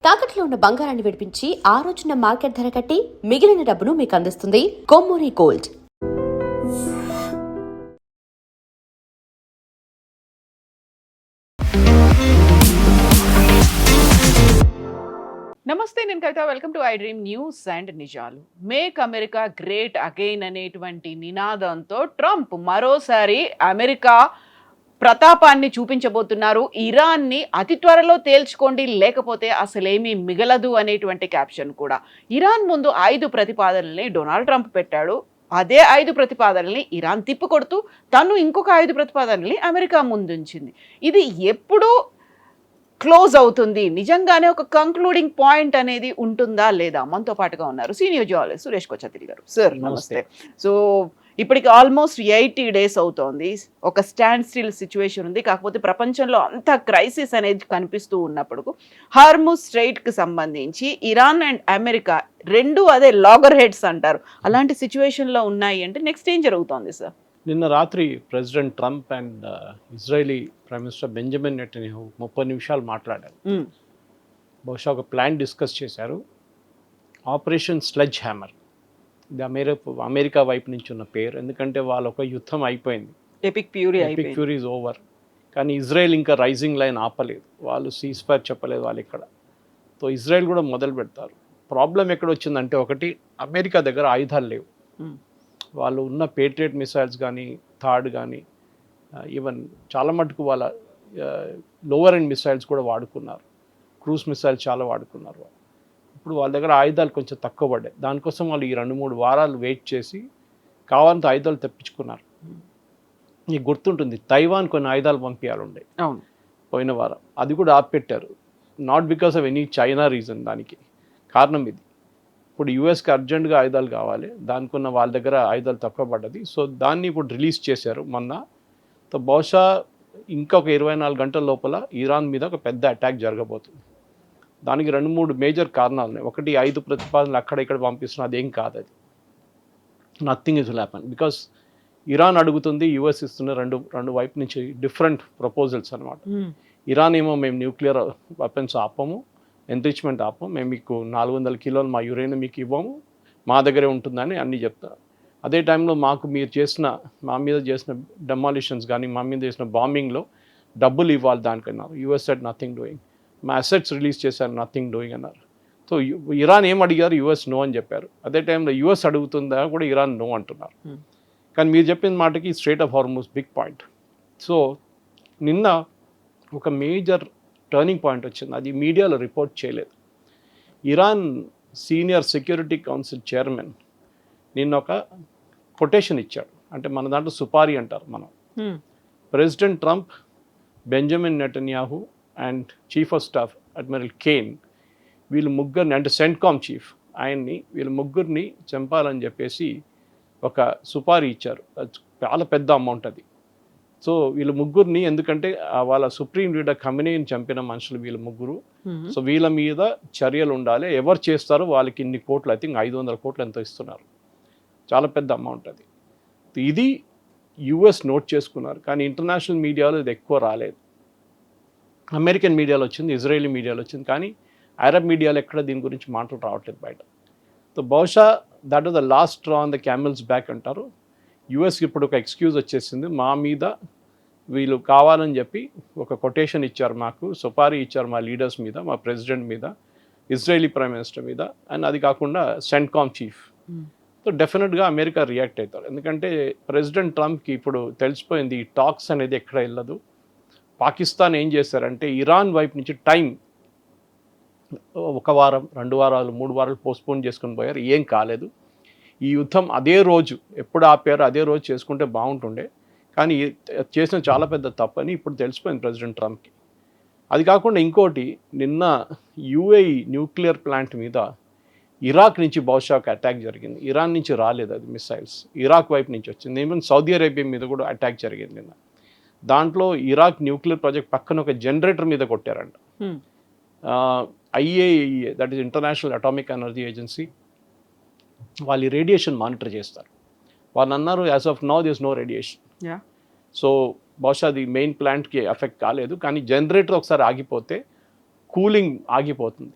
తాకట్లో ఉన్న బంగారాన్ని విడిపించి ఆ రోజున మార్కెట్ ధర కట్టి మిగిలిన డబ్బును మీకు అందిస్తుంది కొమ్మూరి గోల్డ్. నమస్తే, నేను Kavitha. Welcome to I dream news and నిజాలు. మేక్ అమెరికా గ్రేట్ అగైన్ అనేటువంటి నినాదంతో ట్రంప్ మరోసారి అమెరికా ప్రతాపాన్ని చూపించబోతున్నారు. ఇరాన్ని అతి త్వరలో తేల్చుకోండి, లేకపోతే అసలేమీ మిగలదు అనేటువంటి క్యాప్షన్ కూడా. ఇరాన్ ముందు 5 ప్రతిపాదనల్ని డొనాల్డ్ ట్రంప్ పెట్టాడు. అదే 5 ప్రతిపాదనల్ని ఇరాన్ తిప్పికొడుతూ తను ఇంకొక 5 ప్రతిపాదనల్ని అమెరికా ముందుంచింది. ఇది ఎప్పుడు క్లోజ్ అవుతుంది, నిజంగానే ఒక కంక్లూడింగ్ పాయింట్ అనేది ఉంటుందా లేదా? మనతో పాటుగా ఉన్నారు సీనియర్ జర్నలిస్ట్ సురేష్ కొచ్చతిరి గారు. సార్ నమస్తే. సో ఇప్పటికి ఆల్మోస్ట్ 80 days అవుతోంది. ఒక స్టాండ్ స్టిల్ సిచ్యువేషన్ ఉంది. కాకపోతే ప్రపంచంలో అంత క్రైసిస్ అనేది కనిపిస్తూ ఉన్నప్పుడు హార్ముజ్ స్ట్రైట్కి సంబంధించి ఇరాన్ అండ్ అమెరికా రెండు అదే లాగర్ హెడ్స్ అంటారు, అలాంటి సిచ్యువేషన్లో ఉన్నాయి అంటే నెక్స్ట్ ఏం జరుగుతోంది సార్? నిన్న రాత్రి president Trump and Israeli prime minister Benjamin Netanyahu 30 నిమిషాలు మాట్లాడారు. బహుశా ఒక ప్లాన్ డిస్కస్ చేశారు. ఆపరేషన్ స్లెడ్జ్ హ్యామర్, ఇది అమెరికా వైపు నుంచి ఉన్న పేరు. ఎందుకంటే వాళ్ళ ఒక యుద్ధం అయిపోయింది, ఎపిక్ ఫ్యూరీ ఈజ్ ఓవర్. కానీ ఇజ్రాయెల్ ఇంకా రైజింగ్ లైన్ ఆపలేదు. వాళ్ళు సీజ్ ఫైర్ చెప్పలేదు వాళ్ళు ఇక్కడ. సో ఇజ్రాయెల్ కూడా మొదలు పెడతారు. ప్రాబ్లం ఎక్కడ వచ్చిందంటే, ఒకటి అమెరికా దగ్గర ఆయుధాలు లేవు. వాళ్ళు ఉన్న పేట్రియట్ మిసైల్స్ కానీ థాడ్ కానీ ఈవెన్ చాలా మటుకు వాళ్ళ లోవర్ ఎండ్ మిసైల్స్ కూడా వాడుకున్నారు. క్రూజ్ మిసైల్స్ చాలా వాడుకున్నారు. ఇప్పుడు వాళ్ళ దగ్గర ఆయుధాలు కొంచెం తక్కువ పడ్డాయి. దానికోసం వాళ్ళు ఈ 2-3 వారాలు వెయిట్ చేసి కావాలంత ఆయుధాలు తెప్పించుకున్నారు. మీకు గుర్తుంటుంది, తైవాన్ కొన్ని ఆయుధాలు పంపించాలండే పోయిన వారం, అది కూడా ఆపెట్టారు. Not because of any China reason, దానికి కారణం ఇది. ఇప్పుడు యూఎస్కి అర్జెంటుగా ఆయుధాలు కావాలి, దానికున్న వాళ్ళ దగ్గర ఆయుధాలు తక్కువ పడ్డది. సో దాన్ని ఇప్పుడు రిలీజ్ చేశారు మొన్న. సో బహుశా ఇంకొక 24 గంటల లోపల ఇరాన్ మీద ఒక పెద్ద అటాక్ జరగబోతుంది. దానికి 2-3 మేజర్ కారణాలు ఉన్నాయి. ఒకటి, 5 ప్రతిపాదనలు అక్కడ ఇక్కడ పంపిస్తున్నా, అదేం కాదు, అది nothing is will happen. Because Iran అడుగుతుంది, యూఎస్ ఇస్తున్న రెండు వైపు నుంచి డిఫరెంట్ ప్రపోజల్స్ అనమాట. ఇరాన్ ఏమో మేము న్యూక్లియర్ వెపన్స్ ఆపము, ఎన్రిచ్మెంట్ ఆపం, మేము మీకు 400 కిలోలు మా యురేనియం మీకు ఇవ్వము, మా దగ్గరే ఉంటుందని అన్నీ చెప్తారు. అదే టైంలో మా మీద చేసిన డెమాలిషన్స్ కానీ మా మీద చేసిన బాంబింగ్లో డబ్బులు ఇవ్వాలి దానికన్నా. US said nothing doing. మా అసెట్స్ రిలీజ్ చేశారు, నథింగ్ డూయింగ్ అన్నారు. సో ఇరాన్ ఏం అడిగారు, యూఎస్ నో అని చెప్పారు. అదే టైంలో యూఎస్ అడుగుతుందా కూడా ఇరాన్ నో అంటున్నారు. కానీ మీరు చెప్పిన మాటకి strait of Hormuz big point. So నిన్న ఒక మేజర్ టర్నింగ్ పాయింట్ వచ్చింది, అది మీడియాలో రిపోర్ట్ చేయలేదు. Iran senior security council chairman నిన్న ఒక కొటేషన్ ఇచ్చాడు. అంటే మన దాంట్లో సుపారీ అంటారు మనం. President Trump, Benjamin Netanyahu and chief of staff admiral Caine, వీళ్ళు ముగ్గురిని, అంటే సెంట్కామ్ చీఫ్ ఆయన్ని, వీళ్ళ ముగ్గురిని చంపాలని చెప్పేసి ఒక సుపారీ ఇచ్చారు. చాలా పెద్ద అమౌంట్ అది. సో వీళ్ళ ముగ్గురిని, ఎందుకంటే వాళ్ళ సుప్రీం లీడర్ ఖమేనీని చంపిన మనుషులు వీళ్ళ ముగ్గురు. సో వీళ్ళ మీద చర్యలు ఉండాలి, ఎవరు చేస్తారో వాళ్ళకి ఇన్ని కోట్లు, ఐ థింక్ 500 కోట్లు ఎంతో ఇస్తున్నారు. చాలా పెద్ద అమౌంట్ అది. ఇది యుఎస్ నోట్ చేసుకున్నారు, కానీ ఇంటర్నేషనల్ మీడియాలో ఇది ఎక్కువ రాలేదు. అమెరికన్ మీడియాలో వచ్చింది, ఇజ్రాయేలీ మీడియాలో వచ్చింది, కానీ అరబ్ మీడియాలో ఎక్కడ దీని గురించి మాటలు రావట్లేదు బయట. సో బహుశా that was the last straw on the camels back అంటారు. యుఎస్కి ఇప్పుడు ఒక ఎక్స్క్యూజ్ వచ్చేసింది, మా మీద వీళ్ళు కావాలని చెప్పి ఒక కొటేషన్ ఇచ్చారు, మాకు సుపారీ ఇచ్చారు మా లీడర్స్ మీద, మా ప్రెసిడెంట్ మీద, ఇజ్రాయేలీ ప్రైమ్ మినిస్టర్ మీద, అండ్ అది కాకుండా సెంట్కామ్ చీఫ్. సో డెఫినెట్గా అమెరికా రియాక్ట్ అవుతారు. ఎందుకంటే ప్రెసిడెంట్ ట్రంప్కి ఇప్పుడు తెలిసిపోయింది ఈ టాక్స్ అనేది ఎక్కడ వెళ్ళదు. పాకిస్తాన్ ఏం చేశారంటే ఇరాన్ వైపు నుంచి టైం 1 వారం 2 వారాలు 3 వారాలు పోస్ట్పోన్ చేసుకుని పోయారు, ఏం కాలేదు. ఈ యుద్ధం అదే రోజు ఎప్పుడు ఆపారో అదే రోజు చేసుకుంటే బాగుంటుండే, కానీ చేసిన చాలా పెద్ద తప్పని ఇప్పుడు తెలిసిపోయింది ప్రెసిడెంట్ ట్రంప్కి. అది కాకుండా ఇంకోటి, నిన్న యుఏఈ న్యూక్లియర్ ప్లాంట్ మీద ఇరాక్ నుంచి బహుశా ఒక అటాక్ జరిగింది. ఇరాన్ నుంచి రాలేదు అది మిసైల్స్, ఇరాక్ వైపు నుంచి వచ్చింది. ఈవెన్ సౌదీ అరేబియా మీద కూడా అటాక్ జరిగింది నిన్న. దాంట్లో ఇరాక్ న్యూక్లియర్ ప్రాజెక్ట్ పక్కన ఒక జనరేటర్ మీద కొట్టారంట. IAEA, that is International Atomic Energy Agency, వాళ్ళు రేడియేషన్ మానిటర్ చేస్తారు. వాళ్ళు అన్నారు as of now this no radiation. So బహుశా అది మెయిన్ ప్లాంట్కి ఎఫెక్ట్ కాలేదు, కానీ జనరేటర్ ఒకసారి ఆగిపోతే కూలింగ్ ఆగిపోతుంది.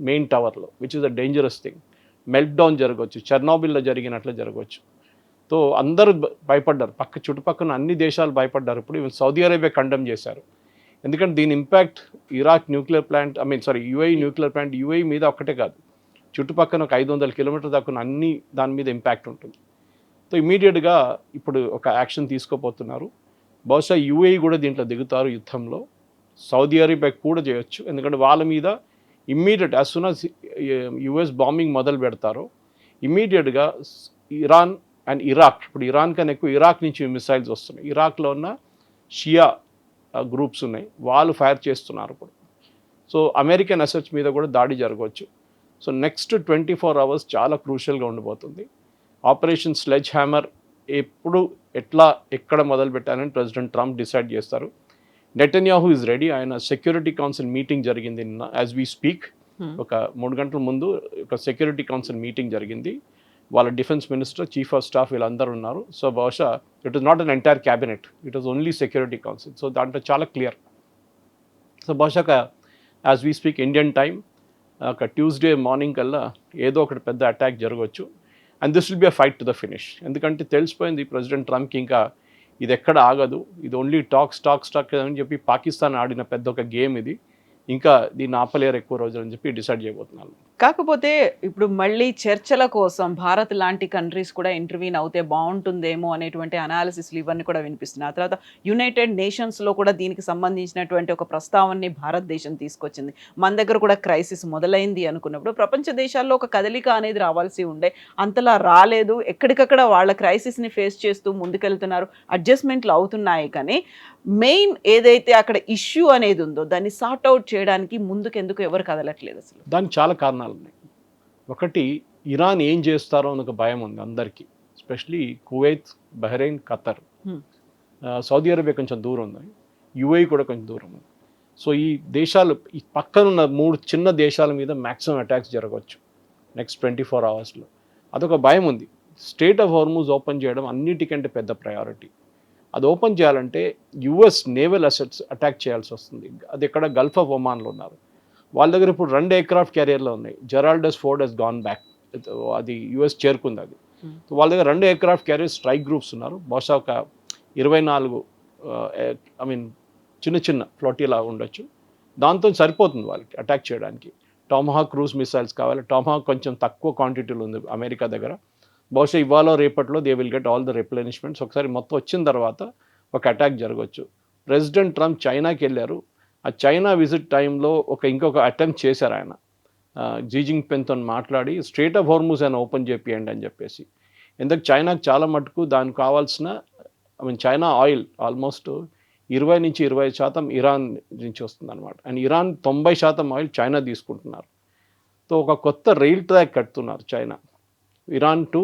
మెయిన్ టవర్లో, which is a dangerous thing. Meltdown జరగవచ్చు, చెర్నోబిల్లో జరిగినట్లు జరగవచ్చు. సో అందరూ భయపడ్డారు, చుట్టుపక్కల అన్ని దేశాలు భయపడ్డారు. ఇప్పుడు ఈవెన్ సౌదీ అరేబియా కండెమ్ చేశారు. ఎందుకంటే దీని impact Iraq nuclear plant, UAE nuclear plant, UAE మీద ఒక్కటే కాదు, చుట్టుపక్కల ఒక 500 కిలోమీటర్ దాకా అన్ని దాని మీద ఇంపాక్ట్ ఉంటుంది. సో ఇమీడియట్గా ఇప్పుడు ఒక యాక్షన్ తీసుకోబోతున్నారు. బహుశా యుఏఈ కూడా దీంట్లో దిగుతారు యుద్ధంలో. సౌదీ అరేబియా కూడా చేయొచ్చు, ఎందుకంటే వాళ్ళ మీద immediate as soon as US bombing మొదలు పెడతారో ఇమ్మీడియట్గా ఇరాన్ అండ్ ఇరాక్, ఇప్పుడు ఇరాన్ కన్నా ఎక్కువ ఇరాక్ నుంచి మిసైల్స్ వస్తున్నాయి. ఇరాక్లో ఉన్న షియా గ్రూప్స్ ఉన్నాయి, వాళ్ళు ఫైర్ చేస్తున్నారు ఇప్పుడు. సో అమెరికన్ అసెట్స్ మీద కూడా దాడి జరగవచ్చు. సో నెక్స్ట్ 24 hours చాలా క్రూషియల్గా ఉండిపోతుంది. ఆపరేషన్ స్లెడ్జ్ హ్యామర్ ఎప్పుడు ఎక్కడ మొదలు పెట్టాలని ప్రెసిడెంట్ ట్రంప్ డిసైడ్ చేస్తారు. Netanyahu is ready. ఆయన సెక్యూరిటీ కౌన్సిల్ మీటింగ్ జరిగింది నిన్న, యాజ్ వీ స్పీక్. ఒక 3 గంటల ముందు ఒక సెక్యూరిటీ కౌన్సిల్ మీటింగ్ జరిగింది. వాళ్ళ defence minister, chief of staff వీళ్ళందరూ ఉన్నారు. సో బహుశా it is not an entire cabinet, it is only security council. So దాంట్లో చాలా క్లియర్. సో బహుశా as we speak Indian time ఒక ట్యూస్డే మార్నింగ్ కల్లా ఏదో ఒకటి పెద్ద అటాక్ జరగవచ్చు. And this will be a fight to the finish. ఎందుకంటే తెలిసిపోయింది ప్రెసిడెంట్ ట్రంప్కి ఇంకా ఇది ఎక్కడ ఆగదు, ఇది ఓన్లీ టాక్ అని చెప్పి పాకిస్తాన్ ఆడిన పెద్ద ఒక గేమ్ ఇది, ఇంకా దీన్ని ఆపలేరు ఎక్కువ రోజులు అని చెప్పి డిసైడ్ చేయబోతున్నాను. కాకపోతే ఇప్పుడు మళ్ళీ చర్చల కోసం భారత్ లాంటి కంట్రీస్ కూడా ఇంటర్వ్యూన్ అవుతే బాగుంటుందేమో అనేటువంటి అనాలిసిస్లు ఇవన్నీ కూడా వినిపిస్తున్నాయి. ఆ తర్వాత యునైటెడ్ నేషన్స్లో కూడా దీనికి సంబంధించినటువంటి ఒక ప్రస్తావనని భారతదేశం తీసుకొచ్చింది. మన దగ్గర కూడా క్రైసిస్ మొదలైంది అనుకున్నప్పుడు ప్రపంచ దేశాల్లో ఒక కదలిక అనేది రావాల్సి ఉండే, అంతలా రాలేదు. ఎక్కడికక్కడ వాళ్ళ క్రైసిస్ని ఫేస్ చేస్తూ ముందుకెళ్తున్నారు, అడ్జస్ట్మెంట్లు అవుతున్నాయి. కానీ మెయిన్ ఏదైతే అక్కడ ఇష్యూ అనేది ఉందో దాన్ని సార్ట్ అవుట్ చేయడానికి ముందుకెందుకు ఎవరు కదలట్లేదు అసలు? దానికి చాలా కారణాలు ఉన్నాయి. ఒకటి, ఇరాన్ ఏం చేస్తారో అని ఒక భయం ఉంది అందరికీ, especially Kuwait, Bahrain, Qatar. Saudi Arabia కొంచెం దూరం ఉంది, యుఏఈ కూడా కొంచెం దూరం ఉంది. సో ఈ దేశాలు, ఈ పక్కనున్న 3 చిన్న దేశాల మీద మ్యాక్సిమం అటాక్స్ జరగవచ్చు నెక్స్ట్ 24 hours. అదొక భయం ఉంది. స్ట్రెయిట్ ఆఫ్ హార్మూజ్ ఓపెన్ చేయడం అన్నిటికంటే పెద్ద ప్రయారిటీ. అది ఓపెన్ చేయాలంటే యుఎస్ నేవల్ అసెట్స్ అటాక్ చేయాల్సి వస్తుంది. అది ఎక్కడ గల్ఫ్ ఆఫ్ ఒమాన్లో ఉన్నారు. వాళ్ళ దగ్గర ఇప్పుడు 2 ఎయిర్క్రాఫ్ట్ క్యారియర్లు ఉన్నాయి. జెరాల్డస్ ఫోర్డ్ హెస్ గాన్ బ్యాక్, అది యుఎస్ చేరుకుంది. అది వాళ్ళ దగ్గర 2 ఎయిర్క్రాఫ్ట్ క్యారియర్ స్ట్రైక్ గ్రూప్స్ ఉన్నారు. బహుశా ఒక 24 చిన్న ఫ్లోటీలా ఉండొచ్చు. దాంతో సరిపోతుంది వాళ్ళకి అటాక్ చేయడానికి. టామహాక్ క్రూజ్ మిసైల్స్ కావాలి. టామహాక్ కొంచెం తక్కువ క్వాంటిటీలో ఉంది అమెరికా దగ్గర. బహుశా ఇవాళ రేపట్లో they will get all the replenishments. ఒకసారి మొత్తం వచ్చిన తర్వాత ఒక అటాక్ జరగవచ్చు. ప్రెసిడెంట్ ట్రంప్ చైనాకి వెళ్ళారు. ఆ చైనా విజిట్ టైంలో ఇంకొక అటెంప్ట్ చేశారు ఆయన, జీ జిన్పింగ్తో మాట్లాడి స్ట్రెయిట్ ఆఫ్ హార్మూజ్ అని ఓపెన్ చేపియండి అని చెప్పేసి. ఎందుకు చైనాకు చాలా మటుకు దానికి కావాల్సిన చైనా ఆయిల్ ఆల్మోస్ట్ 20-25% ఇరాన్ నుంచి వస్తుంది అనమాట. అండ్ ఇరాన్ 90% ఆయిల్ చైనా తీసుకుంటున్నారు. సో ఒక కొత్త రైల్ ట్రాక్ కడుతున్నారు China, Iran to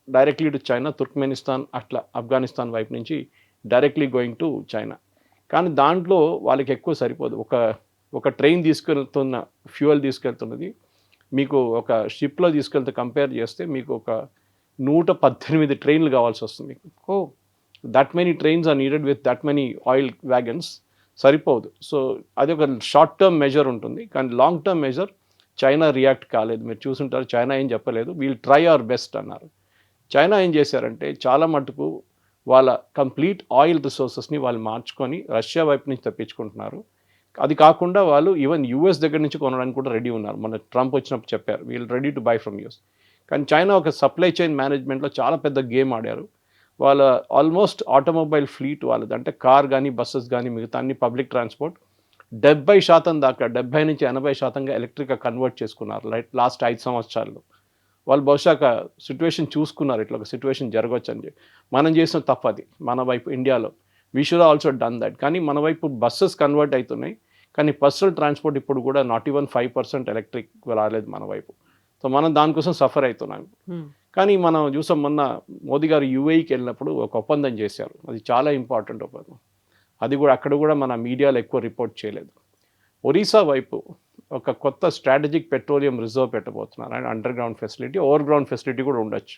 directly to China, Turkmenistan అట్లా ఆఫ్ఘనిస్తాన్ వైపు నుంచి డైరెక్ట్లీ గోయింగ్ టు చైనా. కానీ దాంట్లో వాళ్ళకి ఎక్కువ సరిపోదు. ఒక ట్రైన్ తీసుకెళ్తున్న ఫ్యూయల్ తీసుకెళ్తున్నది మీకు ఒక షిప్లో తీసుకెళ్తే కంపేర్ చేస్తే మీకు ఒక 118 ట్రైన్లు కావాల్సి వస్తుంది. That many trains are needed with that many oil wagons, సరిపోదు. సో అది ఒక షార్ట్ టర్మ్ మెజర్ ఉంటుంది. కానీ long term measure China react కాలేదు. మీరు చూసుంటారు, చైనా ఏం చెప్పలేదు, వీల్ ట్రై అవర్ బెస్ట్ అన్నారు. చైనా ఏం చేశారంటే చాలా మటుకు వాళ్ళ కంప్లీట్ ఆయిల్ రిసోర్సెస్ని వాళ్ళు మార్చుకొని రష్యా వైపు నుంచి తెప్పించుకుంటున్నారు. అది కాకుండా వాళ్ళు ఈవెన్ యూఎస్ దగ్గర నుంచి కొనడానికి కూడా రెడీ ఉన్నారు. మన ట్రంప్ వచ్చినప్పుడు చెప్పారు, we'll ready to buy from US. కానీ చైనా ఒక సప్లై చైన్ మేనేజ్మెంట్లో చాలా పెద్ద గేమ్ ఆడారు. వాళ్ళ ఆల్మోస్ట్ ఆటోమొబైల్ ఫ్లీట్ వాళ్ళది, అంటే కార్ కానీ బస్సెస్ కానీ మిగతా అన్ని పబ్లిక్ ట్రాన్స్పోర్ట్ 70% దాకా, 70-80% ఎలక్ట్రిక్గా కన్వర్ట్ చేసుకున్నారు లాస్ట్ 5 సంవత్సరాల్లో. వాళ్ళు బహుశా సిచ్యువేషన్ చూసుకున్నారు, ఇట్లా ఒక సిచ్యువేషన్ జరగవచ్చు అని చెప్పి. మనం చేసిన తప్పది మన వైపు ఇండియాలో, we should also done that. కానీ మన వైపు బస్సెస్ కన్వర్ట్ అవుతున్నాయి, కానీ పర్సనల్ ట్రాన్స్పోర్ట్ ఇప్పుడు కూడా నాట్ ఈవెన్ 5% ఎలక్ట్రిక్ రాలేదు మన వైపు. సో మనం దానికోసం సఫర్ అవుతున్నాం. కానీ మనం చూసాం, మొన్న మోదీ గారు యుఏఈకి వెళ్ళినప్పుడు ఒక ఒప్పందం చేశారు, అది చాలా ఇంపార్టెంట్ ఒప్పందం. అది కూడా అక్కడ కూడా మన మీడియాలో ఎక్కువ రిపోర్ట్ చేయలేదు. ఒరిస్సా వైపు ఒక కొత్త స్ట్రాటజిక్ పెట్రోలియం రిజర్వ్ పెట్టబోతున్నారు. And underground facility, overground facility కూడా ఉండొచ్చు.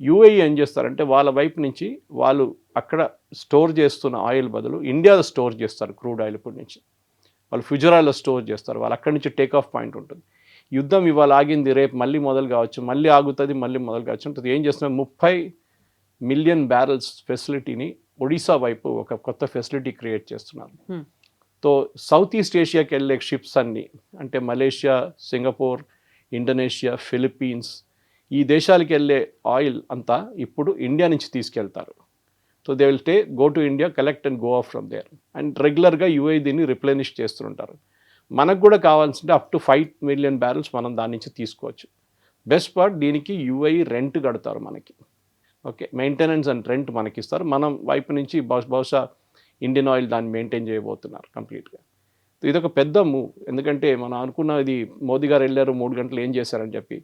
యుఏఈ ఏం చేస్తారంటే వాళ్ళ వైపు నుంచి వాళ్ళు అక్కడ స్టోర్ చేస్తున్న ఆయిల్ బదులు ఇండియాలో స్టోర్ చేస్తారు క్రూడ్ ఆయిల్. ఇప్పటి నుంచి వాళ్ళు ఫ్యూజరాయిల్లో స్టోర్ చేస్తారు. వాళ్ళు అక్కడి నుంచి టేక్ ఆఫ్ పాయింట్ ఉంటుంది. యుద్ధం ఇవాళ ఆగింది, రేపు మళ్ళీ మొదలు కావచ్చు, మళ్ళీ ఆగుతుంది, మళ్ళీ మొదలు కావచ్చు ఉంటుంది. ఏం చేస్తున్నారు, 30 మిలియన్ బ్యారల్స్ ఫెసిలిటీని ఒడిశా వైపు ఒక కొత్త ఫెసిలిటీ క్రియేట్ చేస్తున్నారు. తో సౌత్ ఈస్ట్ ఏషియాకి వెళ్ళే షిప్స్ అన్నీ, అంటే మలేషియా, సింగపూర్, ఇండోనేషియా, ఫిలిప్పీన్స్, ఈ దేశాలకి వెళ్ళే ఆయిల్ అంతా ఇప్పుడు ఇండియా నుంచి తీసుకెళ్తారు. So they will go to India, collect and go off from there. And రెగ్యులర్గా యూఏ దీన్ని రిప్లెనిష్ చేస్తుంటారు. మనకు కూడా కావాల్సింటే అప్ టు 5 మిలియన్ బ్యారల్స్ మనం దాని నుంచి తీసుకోవచ్చు. బెస్ట్ పార్ట్, దీనికి యూఐ రెంట్ కడతారు మనకి. ఓకే, మెయింటెనెన్స్ అండ్ రెంట్ మనకి ఇస్తారు. మనం వైపు నుంచి బహుశా ఇండియన్ ఆయిల్ దాన్ని మెయింటైన్ చేయబోతున్నారు కంప్లీట్గా. ఇదొక పెద్ద మూవ్. ఎందుకంటే మనం అనుకున్న ఇది మోదీ గారు వెళ్ళారు 3 గంటలు ఏం చేశారని చెప్పి.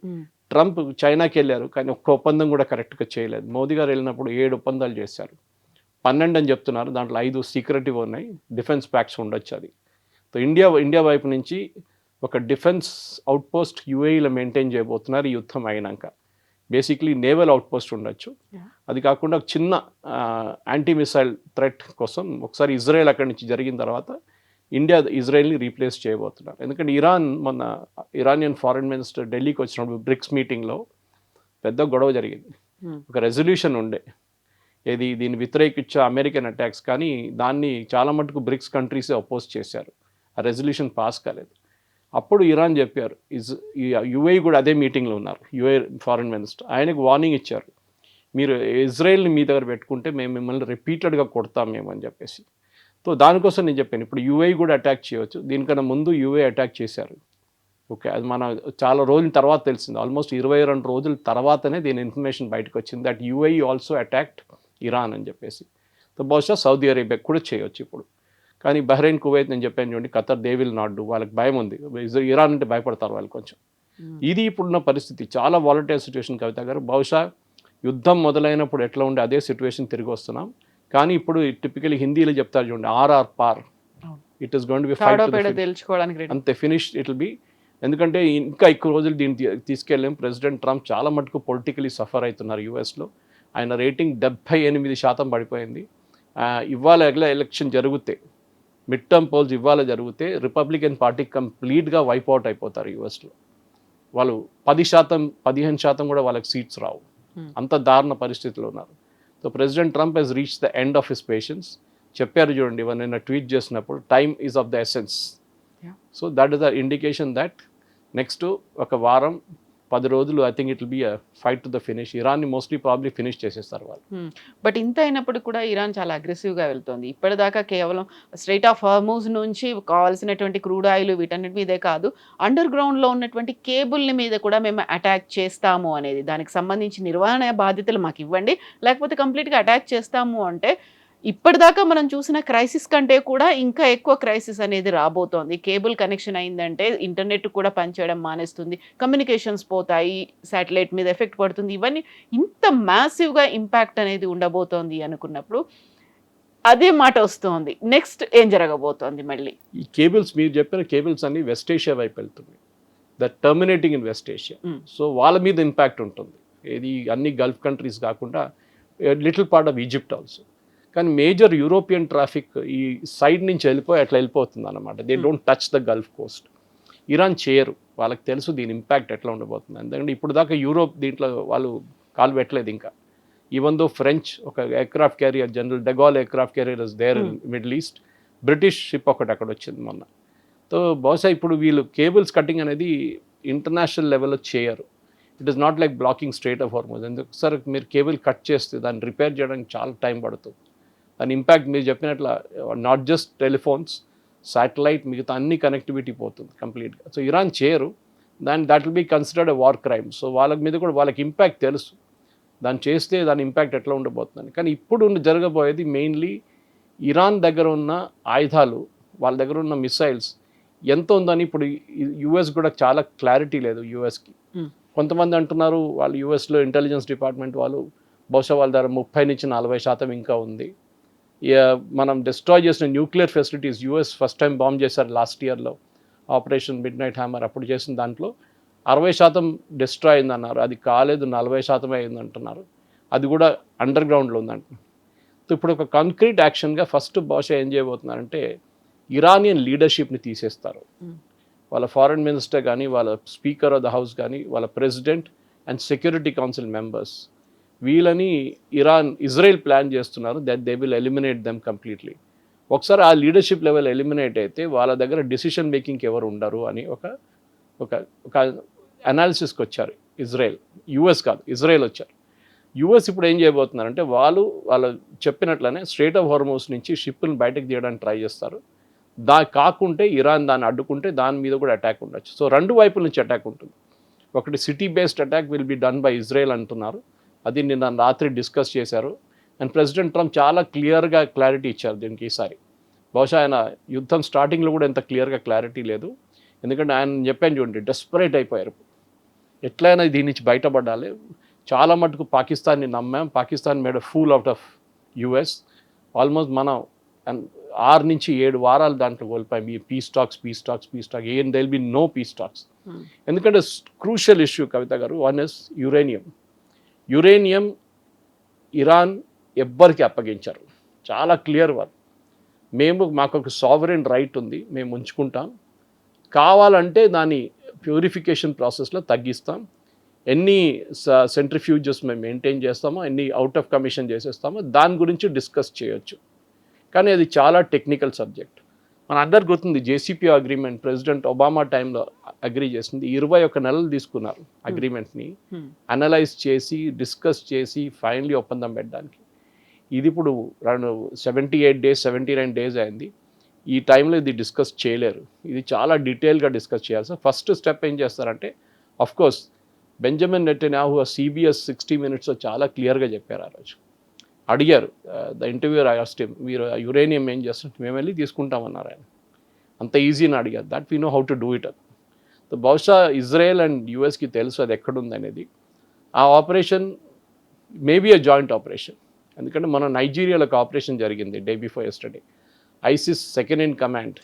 ట్రంప్ చైనాకి వెళ్ళారు, కానీ ఒక్క ఒప్పందం కూడా కరెక్ట్గా చేయలేదు. మోదీ గారు వెళ్ళినప్పుడు 7 ఒప్పందాలు చేశారు, 12 అని చెప్తున్నారు. దాంట్లో 5 సీక్రెటివ్ ఉన్నాయి, డిఫెన్స్ ప్యాక్స్ ఉండొచ్చు. అది సో ఇండియా వైపు నుంచి ఒక డిఫెన్స్ అవుట్పోస్ట్ యూఏఈలో మెయింటైన్ చేయబోతున్నారు ఈ యుద్ధం అయినాక. బేసిక్లీ నేవల్ అవుట్పోస్ట్ ఉండొచ్చు. అది కాకుండా ఒక చిన్న యాంటీ మిసైల్ థ్రెట్ కోసం ఒకసారి ఇజ్రాయెల్ అక్కడి నుంచి జరిగిన తర్వాత ఇండియా ఇజ్రాయెల్ని రీప్లేస్ చేయబోతున్నారు. ఎందుకంటే మొన్న ఇరానియన్ ఫారెన్ మినిస్టర్ ఢిల్లీకి వచ్చినప్పుడు బ్రిక్స్ మీటింగ్లో పెద్ద గొడవ జరిగింది. ఒక రెజల్యూషన్ ఉండే, దీన్ని వ్యతిరేకించే అమెరికన్ అటాక్స్, కానీ దాన్ని చాలా మటుకు బ్రిక్స్ కంట్రీసే అపోజ్ చేశారు. ఆ రెజల్యూషన్ పాస్ కాలేదు. అప్పుడు ఇరాన్ చెప్పారు, యుఏ కూడా అదే మీటింగ్లో ఉన్నారు, యుఏ ఫారెన్ మినిస్టర్, ఆయనకు వార్నింగ్ ఇచ్చారు, మీరు ఇజ్రాయెల్ని మీ దగ్గర పెట్టుకుంటే మేము మిమ్మల్ని రిపీటెడ్గా కొడతాం మేము అని చెప్పేసి. సో దానికోసం నేను చెప్పాను, ఇప్పుడు యుఏ కూడా అటాక్ చేయవచ్చు. దీనికన్నా ముందు యుఏ అటాక్ చేశారు. ఓకే, అది మన చాలా రోజుల తర్వాత తెలిసింది, ఆల్మోస్ట్ 22 రోజుల తర్వాతనే దీని ఇన్ఫర్మేషన్ బయటకు వచ్చింది, that UAE also attacked Iran అని చెప్పేసి. సో బహుశా సౌదీ అరేబియా కూడా చేయొచ్చు ఇప్పుడు. కానీ బహ్రెయిన్, కువైత్ నేను చెప్పాను చూడండి, Qatar, they will not do. వాళ్ళకి భయం ఉంది, ఇరాన్ అంటే భయపడతారు వాళ్ళు కొంచెం. ఇది ఇప్పుడున్న పరిస్థితి చాలా వాలటైల్ సిచ్యువేషన్ కవిత గారు. బహుశా యుద్ధం మొదలైనప్పుడు ఎట్లా ఉండే అదే సిచ్యువేషన్ తిరిగి వస్తున్నాం. కానీ ఇప్పుడు టిపికలీ హిందీలో చెప్తారు చూడండి, ఆర్ఆర్ పార్, it is going to be fight అంతే, ఫినిష్ ఇట్ విల్ బి. ఎందుకంటే ఇంకా ఎక్కువ రోజులు దీన్ని తీసుకెళ్ళాం. ప్రెసిడెంట్ ట్రంప్ చాలా మటుకు పొలిటికలీ సఫర్ అవుతున్నారు యూఎస్లో. ఆయన రేటింగ్ 78% పడిపోయింది. ఇవాళ ఎలక్షన్ జరిగితే, మిడ్ టర్మ్ పోల్స్ ఇవాళ జరిగితే రిపబ్లికన్ పార్టీ కంప్లీట్గా వైప్అవుట్ అయిపోతారు యూఎస్లో. వాళ్ళు 10%, 15% కూడా వాళ్ళకి సీట్స్ రావు, అంత దారుణ పరిస్థితిలో ఉన్నారు. So President Trump he's reach the end of his patience. చెప్పారు చూడండి నిన్న ట్వీట్ చేసినప్పుడు, time is of the essence. So that is the indication that next ఒక వారం 10 రోజులు I think it will be a fight to the finish. ఇరాన్ని mostly probably finish చేసేస్తారు వాళ్ళు. బట్ ఇంత అయినప్పుడు కూడా ఇరాన్ చాలా అగ్రెసివ్గా వెళ్తుంది. ఇప్పటిదాకా కేవలం స్ట్రైట్ ఆఫ్ హార్మూజ్ నుంచి కావాల్సినటువంటి క్రూడ్ ఆయిల్ వీటన్నిటి మీదే కాదు, అండర్ గ్రౌండ్లో ఉన్నటువంటి కేబుల్ని మీద కూడా మేము అటాక్ చేస్తాము అనేది, దానికి సంబంధించి నిర్వహణ బాధ్యతలు మాకు ఇవ్వండి, లేకపోతే కంప్లీట్గా అటాక్ చేస్తాము అంటే ఇప్పటిదాకా మనం చూసిన క్రైసిస్ కంటే కూడా ఇంకా ఎక్కువ క్రైసిస్ అనేది రాబోతోంది. కేబుల్ కనెక్షన్ అయిందంటే ఇంటర్నెట్ కూడా పనిచేయడం మానేస్తుంది, కమ్యూనికేషన్స్ పోతాయి, శాటిలైట్ మీద ఎఫెక్ట్ పడుతుంది. ఇవన్నీ ఇంత మ్యాసివ్గా ఇంపాక్ట్ అనేది ఉండబోతోంది అనుకున్నప్పుడు అదే మాట వస్తుంది. నెక్స్ట్ ఏం జరగబోతోంది మళ్ళీ? ఈ కేబుల్స్, మీరు చెప్పిన కేబుల్స్ అన్ని వెస్ట్ ఏషియా వైపు వెళ్తుంది, that terminating in west Asia. So వాళ్ళ మీద ఇంపాక్ట్ ఉంటుంది. ఇది అన్ని గల్ఫ్ కంట్రీస్ కాకుండా little part of Egypt also. కానీ మేజర్ యూరోపియన్ ట్రాఫిక్ ఈ సైడ్ నుంచి అట్లా వెళ్ళిపోతుంది అన్నమాట. They don't touch the Gulf Coast. Iran చేయరు, వాళ్ళకి తెలుసు దీని ఇంపాక్ట్ ఎట్లా ఉండబోతుంది. ఎందుకంటే ఇప్పుడు దాకా యూరోప్ దీంట్లో వాళ్ళు కాలు పెట్టలేదు ఇంకా. ఈవెన్ దో ఫ్రెంచ్ ఒక aircraft carrier, General de Gaulle aircraft carrier is there in Middle East, British ship ఒకటి అక్కడ వచ్చింది మొన్న. సో బహుశా ఇప్పుడు వీళ్ళు కేబుల్స్ కటింగ్ అనేది ఇంటర్నేషనల్ లెవెల్లో చేయరు. It is not like blocking straight of Hormuz. ఎందుకు మీరు కేబుల్ కట్ చేస్తే దాన్ని రిపేర్ చేయడానికి చాలా టైం పడుతుంది. దాని ఇంపాక్ట్ మీరు చెప్పినట్ల నాట్ జస్ట్ టెలిఫోన్స్, శాటిలైట్, మిగతా అన్ని కనెక్టివిటీ పోతుంది కంప్లీట్గా. సో ఇరాన్ చేయరు దాన్ని, that will be considered a war crime. So వాళ్ళ మీద కూడా వాళ్ళకి ఇంపాక్ట్ తెలుసు, దాన్ని చేస్తే దాని ఇంపాక్ట్ ఎట్లా ఉండబోతుందని. కానీ ఇప్పుడు జరగబోయేది మెయిన్లీ ఇరాన్ దగ్గర ఉన్న ఆయుధాలు, వాళ్ళ దగ్గర ఉన్న మిసైల్స్ ఎంత ఉందని. ఇప్పుడు యుఎస్ కూడా చాలా క్లారిటీ లేదు యుఎస్కి. కొంతమంది అంటున్నారు వాళ్ళు యుఎస్లో ఇంటెలిజెన్స్ డిపార్ట్మెంట్ వాళ్ళు బహుశా వాళ్ళ దగ్గర 30-40% ఇంకా ఉంది. మనం డిస్ట్రాయ్ చేసిన nuclear facilities, US first time bomb చేశారు లాస్ట్ ఇయర్లో, ఆపరేషన్ మిడ్ నైట్ హ్యామర్. అప్పుడు చేసిన దాంట్లో 60% డిస్ట్రాయ్ అయిందన్నారు, అది కాలేదు 40% అయింది అంటున్నారు. అది కూడా అండర్ గ్రౌండ్లో ఉందంటున్నారు. సో ఇప్పుడు ఒక కాంక్రీట్ యాక్షన్గా ఫస్ట్ బహుశా ఏం చేయబోతున్నారంటే ఇరానియన్ లీడర్షిప్ని తీసేస్తారు. వాళ్ళ ఫారెన్ మినిస్టర్ కానీ, వాళ్ళ స్పీకర్ ఆఫ్ ద హౌస్ కానీ, వాళ్ళ president and security council members వీళ్ళని ఇజ్రాయెల్ ప్లాన్ చేస్తున్నారు that they will eliminate them completely. ఒకసారి ఆ లీడర్షిప్ లెవెల్ ఎలిమినేట్ అయితే వాళ్ళ దగ్గర డిసిషన్ మేకింగ్కి ఎవరు ఉండరు అని ఒక అనాలిసిస్కి వచ్చారు యుఎస్ కాదు, ఇజ్రాయెల్ వచ్చారు. యుఎస్ ఇప్పుడు ఏం చేయబోతున్నారంటే వాళ్ళు చెప్పినట్లనే స్ట్రెయిట్ ఆఫ్ హార్మోస్ నుంచి షిప్ని బయటకు తీయడానికి ట్రై చేస్తారు. కాకుంటే ఇరాన్ దాన్ని అడ్డుకుంటే దాని మీద కూడా అటాక్ ఉండొచ్చు. సో రెండు వైపుల నుంచి అటాక్ ఉంటుంది. ఒకటి city based attack will be done by Israel అంటున్నారు. అది నిన్న రాత్రి డిస్కస్ చేశారు. అండ్ ప్రెసిడెంట్ ట్రంప్ చాలా క్లియర్గా క్లారిటీ ఇచ్చారు దీనికి ఈసారి. బహుశా ఆయన యుద్ధం స్టార్టింగ్లో కూడా ఎంత క్లియర్గా క్లారిటీ లేదు. ఎందుకంటే ఆయన చెప్పాను చూడండి, డెస్పరేట్ అయిపోయారు. ఎట్లయినా దీని నుంచి బయటపడాలి. చాలా మటుకు పాకిస్తాన్ని నమ్మాం, Pakistan made fool out of us. Almost మనం 6 నుంచి 7 వారాలు దాంట్లో కోల్పోయాం. ఈ పీస్ టాక్స్ ఏం there'll be no peace talks. ఎందుకంటే క్రూషియల్ ఇష్యూ కవిత గారు. వన్ ఇస్ యురేనియం ఇరాన్ ఎవ్వరికి అప్పగించారు. చాలా క్లియర్ వాళ్ళు. మాకు ఒక సావరెన్ రైట్ ఉంది, మేము ఉంచుకుంటాం. కావాలంటే దాని ప్యూరిఫికేషన్ ప్రాసెస్లో తగ్గిస్తాం. ఎన్ని సెంట్రిఫ్యూజెస్ మేము మెయింటైన్ చేస్తామో, ఎన్ని అవుట్ ఆఫ్ కమిషన్ చేసేస్తామో దాని గురించి డిస్కస్ చేయొచ్చు. కానీ అది చాలా టెక్నికల్ సబ్జెక్ట్. మన అందరు గుర్తుంది జేసీపీ అగ్రిమెంట్ ప్రెసిడెంట్ ఒబామా టైంలో అగ్రీ చేసింది. 21 నెలలు తీసుకున్నారు అగ్రిమెంట్ని అనలైజ్ చేసి డిస్కస్ చేసి ఫైనలీ ఒప్పందం పెట్టడానికి. ఇది ఇప్పుడు 78 డేస్ 79 డేస్ అయింది. ఈ టైంలో ఇది డిస్కస్ చేయలేరు. ఇది చాలా డీటెయిల్గా డిస్కస్ చేయాల్సి. ఫస్ట్ స్టెప్ ఏం చేస్తారంటే, అఫ్కోర్స్ బెంజమిన్ నెటన్యాహు CBS 60 Minutesలో చాలా క్లియర్గా చెప్పారు. ఆ రోజు అడిగారు ద ఇంటర్వ్యూర్ ఆస్క్డ్ హిమ్, మీరు యురేనియం ఏం చేస్తారు? మేము వెళ్ళి తీసుకుంటామన్నారు ఆయన. అంత ఈజీని అడిగారు. That we know how to do it. బహుశా ఇజ్రాయెల్ అండ్ యుఎస్కి తెలుసు అది ఎక్కడుంది అనేది. ఆ ఆపరేషన్ మేబీ అ జాయింట్ ఆపరేషన్. ఎందుకంటే మన నైజీరియాలో ఒక ఆపరేషన్ జరిగింది day before yesterday. ISIS second in command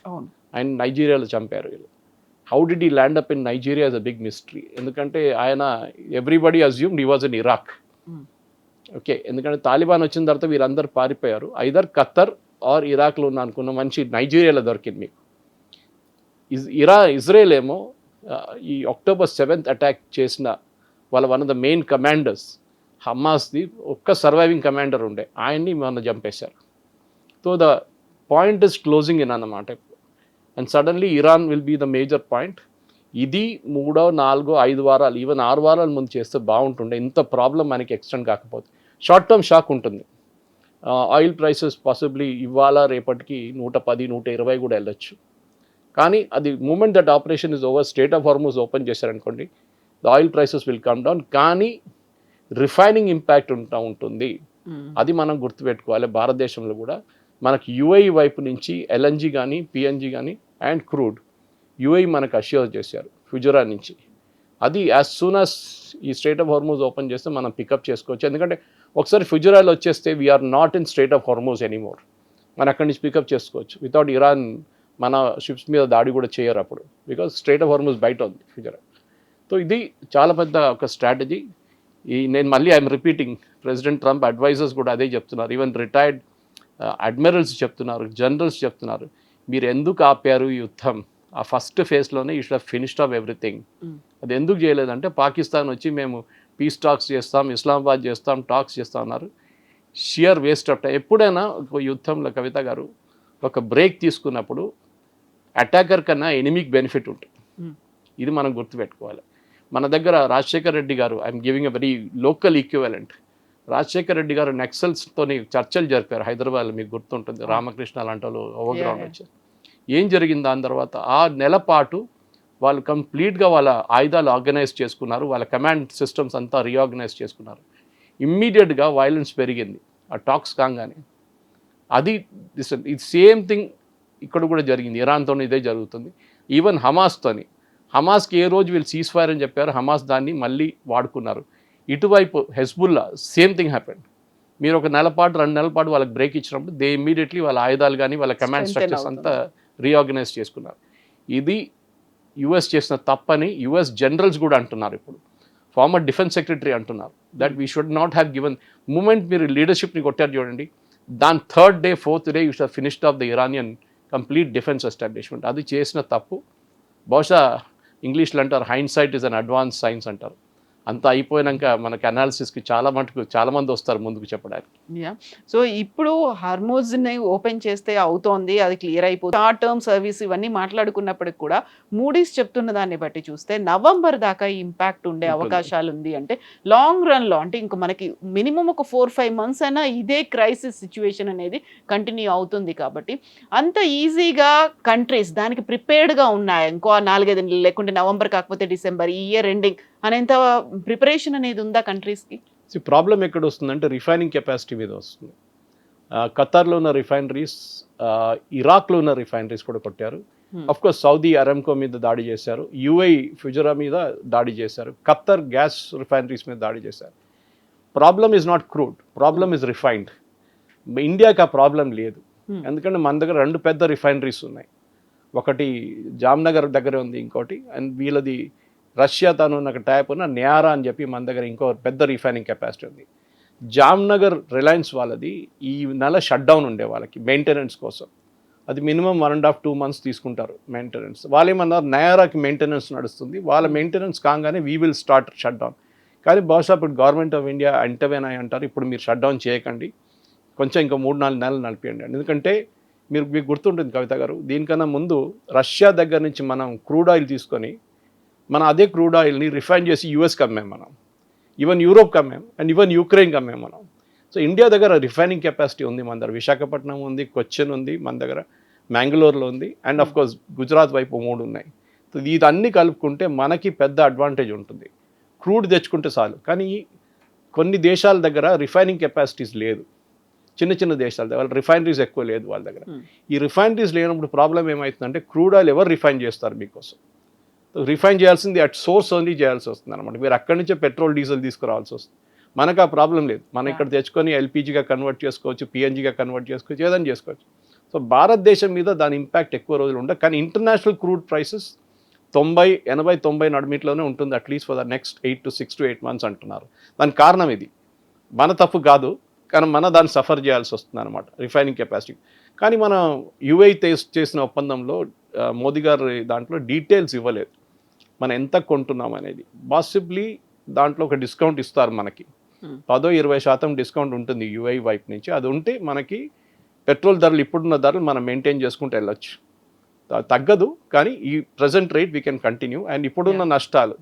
ఆయన నైజీరియాలో చంపారు. How did he land up in Nigeria is a big mystery. ఎందుకంటే ఆయన everybody assumed he was in Iraq. Okay, ఎందుకంటే తాలిబాన్ వచ్చిన తర్వాత వీరందరూ పారిపోయారు. ఐదర్ ఖత్తర్ ఆర్ ఇరాక్లో ఉన్న అనుకున్న మంచి నైజీరియాలో దొరికింది మీకు. ఇజ్రాయెల్ ఏమో ఈ October 7th అటాక్ చేసిన వాళ్ళ one of the main commanders హమాస్ది ఒక్క సర్వైవింగ్ కమాండర్ ఉండే, ఆయన్ని మొన్న చంపేశారు. So the point is closing in అన్నమాట. And suddenly Iran will be the major point. ఇది 3, 4, 5 వారాలు ఈవెన్ 6 వారాల ముందు చేస్తే బాగుంటుండే. ఇంత ప్రాబ్లం మనకి ఎక్స్టెండ్ కాకపోతే షార్ట్ టర్మ్ షాక్ ఉంటుంది. ఆయిల్ ప్రైసెస్ పాసిబ్లీ ఇవాళ రేపటికి 110, 120 కూడా వెళ్ళొచ్చు. కానీ అది moment that operation is over, strait of Hormuz open చేశారనుకోండి, the oil prices will come down. కానీ రిఫైనింగ్ ఇంపాక్ట్ ఉంటుంది. అది మనం గుర్తుపెట్టుకోవాలి. భారతదేశంలో కూడా మనకు UAE వైపు నుంచి LNG కానీ PNG కానీ అండ్ క్రూడ్ UAE మనకు అష్యూర్ చేశారు ఫుజరా నుంచి. అది యాజ్ సూన్ యాజ్ ఈ స్ట్రెయిట్ ఆఫ్ హార్మోస్ ఓపెన్ చేస్తే మనం పికప్ చేసుకోవచ్చు. ఎందుకంటే ఒకసారి ఫుజరాలో వచ్చేస్తే we're not in strait of Hormuz anymore. మనం అక్కడి నుంచి పికప్ చేసుకోవచ్చు వితౌట్ ఇరాన్ మన షిప్స్ మీద దాడి కూడా చేయరు అప్పుడు, బికాజ్ స్ట్రెయిట్ ఆఫ్ హార్మోస్ బయట ఉంది ఫుజరా. సో ఇది చాలా పెద్ద ఒక స్ట్రాటజీ. నేను మళ్ళీ I'm repeating, president Trump advisers కూడా అదే చెప్తున్నారు. ఈవెన్ రిటైర్డ్ అడ్మిరల్స్ చెప్తున్నారు, జనరల్స్ చెప్తున్నారు, మీరు ఎందుకు ఆపారు ఈ యుద్ధం? ఆ ఫస్ట్ ఫేజ్లోనే you should have finished off everything. అది ఎందుకు చేయలేదంటే పాకిస్తాన్ వచ్చి మేము పీస్ టాక్స్ చేస్తాం, ఇస్లామాబాద్ చేస్తాం, టాక్స్ చేస్తాం అన్నారు. Sheer waste of time. ఎప్పుడైనా ఒక యుద్ధంలో కవిత గారు ఒక బ్రేక్ తీసుకున్నప్పుడు అటాకర్ కన్నా ఎనిమికి బెనిఫిట్ ఉంటుంది. ఇది మనం గుర్తుపెట్టుకోవాలి. మన దగ్గర రాజశేఖర్ రెడ్డి గారు, I'm giving a very local equivalent, Rajasekhar Reddy గారు నక్సల్స్తోని చర్చలు జరిపారు హైదరాబాద్లో, మీకు గుర్తుంటుంది. రామకృష్ణ లాంటి వాళ్ళు ఓవర్గ్రౌండ్ వచ్చారు. ఏం జరిగింది దాని తర్వాత? ఆ నెల పాటు వాళ్ళు కంప్లీట్గా వాళ్ళ ఆయుధాలు ఆర్గనైజ్ చేసుకున్నారు, వాళ్ళ కమాండ్ సిస్టమ్స్ అంతా రీఆర్గనైజ్ చేసుకున్నారు. ఇమ్మీడియట్గా వైలెన్స్ పెరిగింది ఆ టాక్స్ కాగానే. అది ఇది సేమ్ థింగ్ ఇక్కడ కూడా జరిగింది. ఇరాన్తో ఇదే జరుగుతుంది. ఈవెన్ హమాస్కి ఏ రోజు వీళ్ళు సీజ్ ఫైర్ అని చెప్పారు, హమాస్ దాన్ని మళ్ళీ వాడుకున్నారు. ఇటువైపు హెజ్బుల్లా సేమ్ థింగ్ హ్యాపెండ్. మీరు ఒక నెల పాటు 2 నెలల పాటు వాళ్ళకి బ్రేక్ ఇచ్చినప్పుడు దే ఇమ్మీడియట్లీ వాళ్ళ ఆయుధాలు కానీ వాళ్ళ కమాండ్ స్ట్రక్చర్స్ అంతా రీఆర్గనైజ్ చేసుకున్నారు. ఇది యుఎస్ చేసిన తప్పని యుఎస్ జనరల్స్ కూడా అంటున్నారు. ఇప్పుడు ఫార్మర్ డిఫెన్స్ సెక్రటరీ అంటున్నారు that we should not have given moment. మీరు లీడర్షిప్ని కొట్టారు చూడండి, దాని 3rd day 4th day you should finished off the Iranian complete defence establishment. అది చేసిన తప్పు. బహుశా ఇంగ్లీష్లో అంటారు hind is an advance science అంటారు. అంతా అయిపోయాక మనకి అనాలిసిస్కి చాలా మంది వస్తారు ముందుకు చెప్పడానికి. సో ఇప్పుడు హార్మోజ్ని ఓపెన్ చేస్తే అవుతోంది, అది క్లియర్ అయిపోతుంది, షార్ట్ టర్మ్ సర్వీస్ ఇవన్నీ మాట్లాడుకున్నప్పటికి కూడా మూడీస్ చెప్తున్న దాన్ని బట్టి చూస్తే నవంబర్ దాకా ఇంపాక్ట్ ఉండే అవకాశాలు ఉంది. అంటే లాంగ్ రన్లో అంటే ఇంక మనకి మినిమం ఒక 4-5 months అయినా ఇదే క్రైసిస్ సిచ్యువేషన్ అనేది కంటిన్యూ అవుతుంది. కాబట్టి అంత ఈజీగా కంట్రీస్ దానికి ప్రిపేర్డ్గా ఉన్నాయి. ఇంకో 4-5 నెలలు లేకుంటే నవంబర్ కాకపోతే డిసెంబర్, ఈ ఇయర్ ఎండింగ్ అనేంత ప్రిపరేషన్ అనేది ఉందా కంట్రీస్కి? ప్రాబ్లం ఎక్కడ వస్తుందంటే రిఫైనింగ్ కెపాసిటీ మీద వస్తుంది. ఖతార్లో ఉన్న రిఫైనరీస్, ఇరాక్లో ఉన్న రిఫైనరీస్ కూడా కొట్టారు. కోర్స్ సౌదీ అరామ్కో మీద దాడి చేశారు, యుఏఈ ఫుజరా మీద దాడి చేశారు, ఖత్తర్ గ్యాస్ రిఫైనరీస్ మీద దాడి చేశారు. Problem is not crude, problem is refined. ఇండియాకి ఆ ప్రాబ్లం లేదు, ఎందుకంటే మన దగ్గర 2 పెద్ద రిఫైనరీస్ ఉన్నాయి. ఒకటి జామ్నగర్ దగ్గర ఉంది, ఇంకోటి అండ్ వీళ్ళది రష్యా తను నాకు ట్యాప్ ఉన్న నియారా అని చెప్పి మన దగ్గర ఇంకో పెద్ద రిఫైనింగ్ కెపాసిటీ ఉంది. జామ్నగర్ రిలయన్స్ వాళ్ళది ఈ నెల షట్ డౌన్ ఉండే వాళ్ళకి మెయింటెనెన్స్ కోసం. అది మినిమం 1.5-2 months తీసుకుంటారు మెయింటెనెన్స్. వాళ్ళు ఏమన్నారు, నయారాకి మెయింటెనెన్స్ నడుస్తుంది, వాళ్ళ మెయింటెనెన్స్ కాగానే we will start shut down. కానీ బహుశా ఇప్పుడు గవర్నమెంట్ ఆఫ్ ఇండియా అంటవేనాయి అంటారు, ఇప్పుడు మీరు షట్ డౌన్ చేయకండి, కొంచెం ఇంకా 3-4 నెలలు నడిపేయండి. ఎందుకంటే మీకు గుర్తుంటుంది కవిత గారు, దీనికన్నా ముందు రష్యా దగ్గర నుంచి మనం క్రూడ్ ఆయిల్ తీసుకొని మనం అదే క్రూడ్ ఆయిల్ని రిఫైన్ చేసి యూఎస్కి అమ్మాం మనం, ఈవెన్ యూరోప్కి అమ్మాం అండ్ ఈవెన్ యూక్రెయిన్కి అమ్మాం మనం. సో ఇండియా దగ్గర రిఫైనింగ్ కెపాసిటీ ఉంది, మన దగ్గర విశాఖపట్నం ఉంది, కొచ్చిన్ ఉంది, మన దగ్గర మ్యాంగ్లూర్లో ఉంది అండ్ ఆఫ్ కోర్స్ గుజరాత్ వైపు 3 ఉన్నాయి. సో ఇదన్నీ కలుపుకుంటే మనకి పెద్ద అడ్వాంటేజ్ ఉంటుంది. క్రూడ్ తెచ్చుకుంటే చాలు. కానీ కొన్ని దేశాల దగ్గర రిఫైనింగ్ కెపాసిటీస్ లేదు, చిన్న దేశాల దగ్గర రిఫైనరీస్ ఎక్కువ లేదు వాళ్ళ దగ్గర. ఈ రిఫైనరీస్ లేనప్పుడు ప్రాబ్లం ఏమవుతుందంటే క్రూడ్ ఆయిల్ ఎవరు రిఫైన్ చేస్తారు మీకోసం? రిఫైన్ చేయాల్సింది అట్ సోర్స్ ఓన్లీ చేయాల్సి వస్తుంది అనమాట. మీరు అక్కడి నుంచే పెట్రోల్ డీజిల్ తీసుకురావాల్సి వస్తుంది. మనకు ఆ ప్రాబ్లం లేదు, మనం ఇక్కడ తెచ్చుకొని ఎల్పిజిగా కన్వర్ట్ చేసుకోవచ్చు, పిఎన్జిగా కన్వర్ట్ చేసుకోవచ్చు, ఏదైనా చేసుకోవచ్చు. సో భారతదేశం మీద దాని ఇంపాక్ట్ ఎక్కువ రోజులు ఉండదు. కానీ ఇంటర్నేషనల్ క్రూడ్ ప్రైసెస్ 80-90 నడిమిట్లోనే ఉంటుంది, at least for the next 6 to 8 months అంటున్నారు. దానికి కారణం ఇది మన తప్పు కాదు, కానీ దాన్ని సఫర్ చేయాల్సి వస్తుంది అనమాట రిఫైనింగ్ కెపాసిటీ. కానీ మనం యుఏఈ చేసిన ఒప్పందంలో మోదీ గారు దాంట్లో డీటెయిల్స్ ఇవ్వలేదు, మనం ఎంత కొంటున్నాం అనేది. పాసిబ్లీ దాంట్లో ఒక డిస్కౌంట్ ఇస్తారు మనకి, 10-20% డిస్కౌంట్ ఉంటుంది యుఏఈ వైపు నుంచి. అది ఉంటే మనకి పెట్రోల్ ధరలు ఇప్పుడున్న ధరలు మనం మెయింటైన్ చేసుకుంటూ వెళ్ళొచ్చు, తగ్గదు. కానీ ఈ present rate V can continue. And ఇప్పుడున్న నష్టాలు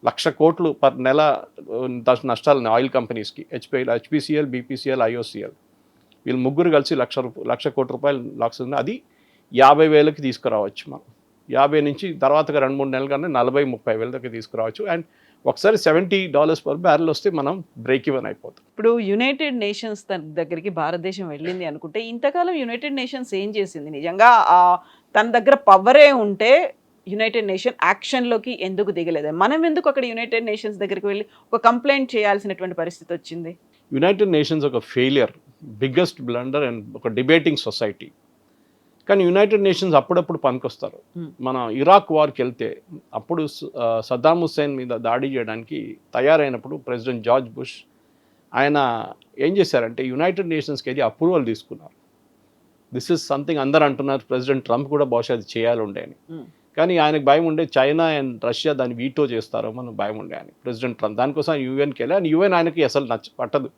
1,00,000 కోట్లు పర్ నెల నష్టాలు ఆయిల్ కంపెనీస్కి, హెచ్పిసిఎల్, బీపీసీఎల్, ఐఓసిఎల్ వీళ్ళు ముగ్గురు కలిసి 1,00,000 కోట్ల రూపాయలు లాక్స్ ఉంది. అది 50,000కి తీసుకురావచ్చు మనం. 50 నుంచి తర్వాత 2-3 నెలలు కానీ 40-30 దాకా తీసుకురావచ్చు. అండ్ ఒకసారి $70 per barrel వస్తే మనం బ్రేక్ ఈవెన్ అయిపోతాం. ఇప్పుడు యునైటెడ్ నేషన్స్ దగ్గరికి భారతదేశం వెళ్ళింది అనుకుంటే, ఇంతకాలం యునైటెడ్ నేషన్స్ ఏం చేసింది? నిజంగా తన దగ్గర పవరే ఉంటే యునైటెడ్ నేషన్ యాక్షన్లోకి ఎందుకు దిగలేదు? మనం ఎందుకు అక్కడ యునైటెడ్ నేషన్స్ దగ్గరికి వెళ్ళి ఒక కంప్లైంట్ చేయాల్సినటువంటి పరిస్థితి వచ్చింది? యునైటెడ్ నేషన్స్ ఒక ఫెయిలియర్, బిగ్గెస్ట్ బ్లండర్ అండ్ ఒక డిబేటింగ్ సొసైటీ. కానీ యునైటెడ్ నేషన్స్ అప్పుడప్పుడు పనికొస్తారు. మన ఇరాక్ వార్కి వెళ్తే అప్పుడు సద్దాం హుస్సేన్ మీద దాడి చేయడానికి తయారైనప్పుడు ప్రెసిడెంట్ జార్జ్ బుష్ ఆయన ఏం చేశారంటే యునైటెడ్ నేషన్స్కి వెళ్ళి అప్రూవల్ తీసుకున్నారు. దిస్ ఇస్ సంథింగ్ అందరు అంటున్నారు, ప్రెసిడెంట్ ట్రంప్ కూడా బహుశా అది చేయాలి ఉండే అని. కానీ ఆయనకు భయం ఉండే చైనా అండ్ రష్యా దాన్ని వీటో చేస్తారో మనం భయం ఉండే అని ప్రెసిడెంట్ ట్రంప్. దానికోసం యుఎన్కి వెళ్ళి, అండ్ యుఎన్ ఆయనకి అసలు పట్టదు.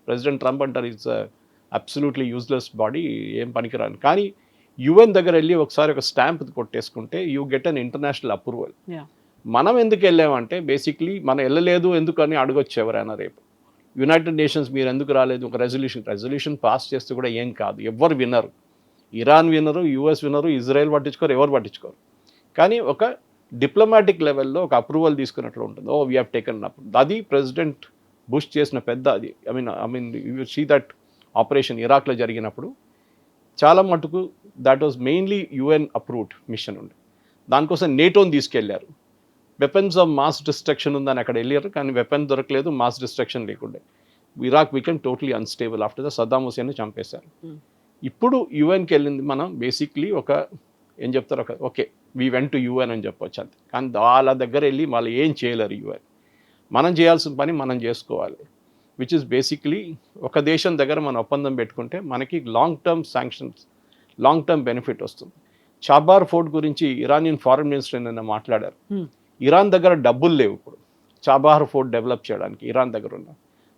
ప్రెసిడెంట్ ట్రంప్ అంటారు ఇట్స్ అబ్సల్యూట్లీ యూజ్లెస్ బాడీ, ఏం పనికిరాని. కానీ యుఎన్ దగ్గర వెళ్ళి ఒకసారి ఒక స్టాంప్ కొట్టేసుకుంటే you get an international approval. మనం ఎందుకు వెళ్ళామంటే బేసిక్లీ మనం వెళ్ళలేదు ఎందుకు అని అడగొచ్చు ఎవరైనా రేపు. యునైటెడ్ నేషన్స్ మీరు ఎందుకు రాలేదు, ఒక రెజల్యూషన్ పాస్ చేస్తే కూడా ఏం కాదు, ఎవరు వినరు. ఇరాన్ వినరు, యుఎస్ వినరు, ఇజ్రాయెల్ పట్టించుకోరు, ఎవరు పట్టించుకోరు. కానీ ఒక డిప్లొమాటిక్ లెవెల్లో ఒక అప్రూవల్ తీసుకున్నట్లు ఉంటుంది. We have taken up. అది ప్రెసిడెంట్ బుష్ చేసిన పెద్ద అది. I mean you see that operation ఇరాక్లో జరిగినప్పుడు చాలా మటుకు that was mainly UN approved mission ఉండే. దానికోసం నేటోని తీసుకెళ్లారు. వెపన్స్ ఆఫ్ మాస్ డిస్ట్రక్షన్ ఉందని అక్కడ వెళ్ళారు, కానీ వెపన్ దొరకలేదు, మాస్ డిస్ట్రక్షన్ లేకుండే. Iraq became totally unstable after the Saddam Hussein చంపేశారు. ఇప్పుడు యుఎన్కి వెళ్ళింది మనం బేసిక్లీ ఒక ఏం చెప్తారు, okay we went to UN అని చెప్పొచ్చు అంతే. కానీ వాళ్ళ దగ్గర వెళ్ళి వాళ్ళు ఏం చేయలేరు యుఎన్. మనం చేయాల్సిన పని మనం చేసుకోవాలి, విచ్ ఇస్ బేసిక్లీ ఒక దేశం దగ్గర మనం ఒప్పందం పెట్టుకుంటే మనకి long term sanctions, long term benefit వస్తుంది. చాబార్ ఫోర్ట్ గురించి ఇరానియన్ ఫారెన్ మినిస్టర్ నిన్న మాట్లాడారు. Hmm. ఇరాన్ దగ్గర డబ్బులు లేవు ఇప్పుడు చాబార్ ఫోర్ట్ డెవలప్ చేయడానికి. ఇరాన్ దగ్గర ఉన్న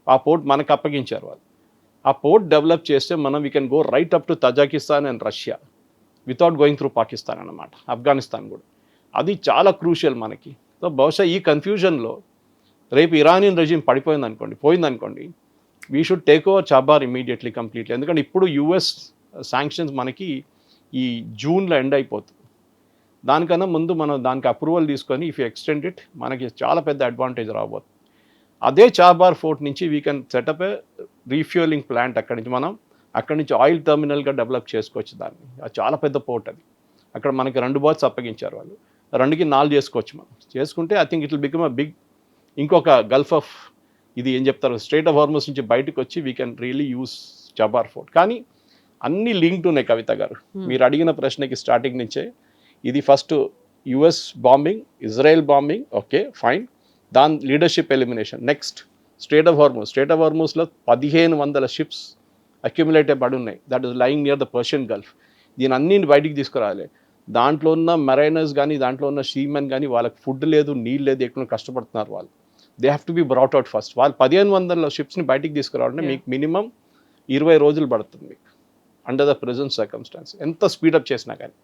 ఆ పోర్ట్ మనకు అప్పగించారు వాళ్ళు. ఆ పోర్ట్ డెవలప్ చేస్తే మనం we can go right up to Tajikistan and Russia without going through Pakistan అన్నమాట, ఆఫ్ఘనిస్తాన్ కూడా. అది చాలా క్రూషియల్ మనకి. సో బహుశా ఈ కన్ఫ్యూజన్లో రేపు ఇరానియన్ రెజిమ్ పోయిందనుకోండి we should take over Chabahar immediately completely. ఎందుకంటే ఇప్పుడు యుఎస్ శాంక్షన్స్ మనకి ఈ జూన్లో ఎండ్ అయిపోతుంది. దానికన్నా ముందు మనం దానికి అప్రూవల్ తీసుకొని ఇఫ్ యూ ఎక్స్టెండ్ ఇట్ మనకి చాలా పెద్ద అడ్వాంటేజ్ రాబోతుంది. అదే చాబార్ ఫోర్ట్ నుంచి we can setup A refuelling plant. అక్కడి నుంచి ఆయిల్ టర్మినల్గా డెవలప్ చేసుకోవచ్చు దాన్ని. అది చాలా పెద్ద పోర్ట్ అది. అక్కడ మనకి 2 బర్త్స్ అప్పగించారు వాళ్ళు, 2కి 4 చేసుకోవచ్చు. మనం చేసుకుంటే I think it will become a big ఇంకొక గల్ఫ్ ఆఫ్ ఇది ఏం చెప్తారు స్ట్రైట్ ఆఫ్ హార్మస్ నుంచి బయటకు వచ్చి we can really use Chabahar port. కానీ అన్నీ లింక్డ్ ఉన్నాయి కవిత గారు. మీరు అడిగిన ప్రశ్నకి స్టార్టింగ్ నుంచే ఇది first US bombing, Israel bombing, okay fine, దాని leadership elimination. Next strait of హార్మస్లో 1500 షిప్స్ అక్యుములేటెడ్ పడి ఉన్నాయి. That is lying near the Persian gulf. దీని అన్ని బయటికి తీసుకురావాలి. దాంట్లో ఉన్న మెరైనర్స్ కానీ దాంట్లో ఉన్న సీమెన్ కానీ వాళ్ళకి ఫుడ్ లేదు, నీళ్ళు లేదు, ఎక్కువ కష్టపడుతున్నారు వాళ్ళు. They have to be brought out first. వాళ్ళు 1500 షిప్స్ని బయటికి తీసుకురావాలంటే మీకు మినిమం 20 రోజులు పడుతుంది మీకు అండర్ ద ప్రెజెంట్ సర్కమ్స్టాన్స్. ఎంత స్పీడప్ చేసినా కానీ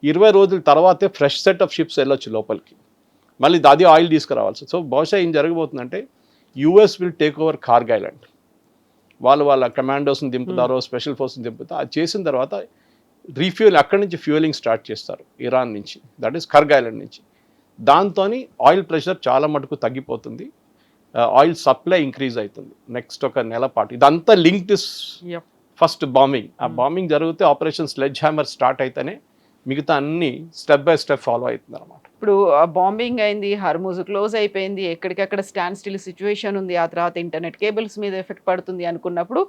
20 రోజుల తర్వాతే ఫ్రెష్ సెట్ ఆఫ్ షిప్స్ వెళ్ళొచ్చు లోపలికి, మళ్ళీ దాది ఆయిల్ తీసుకురావాల్సి. సో బహుశా ఏం జరగబోతుందంటే US will take over Kharg island. వాళ్ళ కమాండోస్ని దింపుతారో స్పెషల్ ఫోర్స్ని దింపుతారో. అది చేసిన తర్వాత రీఫ్యూల్ అక్కడి నుంచి ఫ్యూయలింగ్ స్టార్ట్ చేస్తారు ఇరాన్ నుంచి, దట్ ఈస్ కార్గ్ ఐలాండ్ నుంచి. దాంతో ఆయిల్ ప్రెషర్ చాలా మటుకు తగ్గిపోతుంది, ఆయిల్ సప్లై ఇంక్రీజ్ అవుతుంది నెక్స్ట్ ఒక నెల పాటు. ఇదంతా లింక్డ్ ఇస్ ఫస్ట్ బాంబింగ్. ఆ బాంబింగ్ జరిగితే ఆపరేషన్ స్లెడ్జ్ హ్యామర్ స్టార్ట్ అయితేనే మిగతా అన్ని స్టెప్ బై స్టెప్ ఫాలో అవుతుంది అనమాట. ఇప్పుడు బాంబింగ్ అయింది, హర్ముజ్ క్లోజ్ అయిపోయింది, ఎక్కడికక్కడ స్టాండ్ స్టిల్ సిచ్యువేషన్ ఉంది, ఆ తర్వాత ఇంటర్నెట్ కేబుల్స్ మీద ఎఫెక్ట్ పడుతుంది అనుకున్నప్పుడు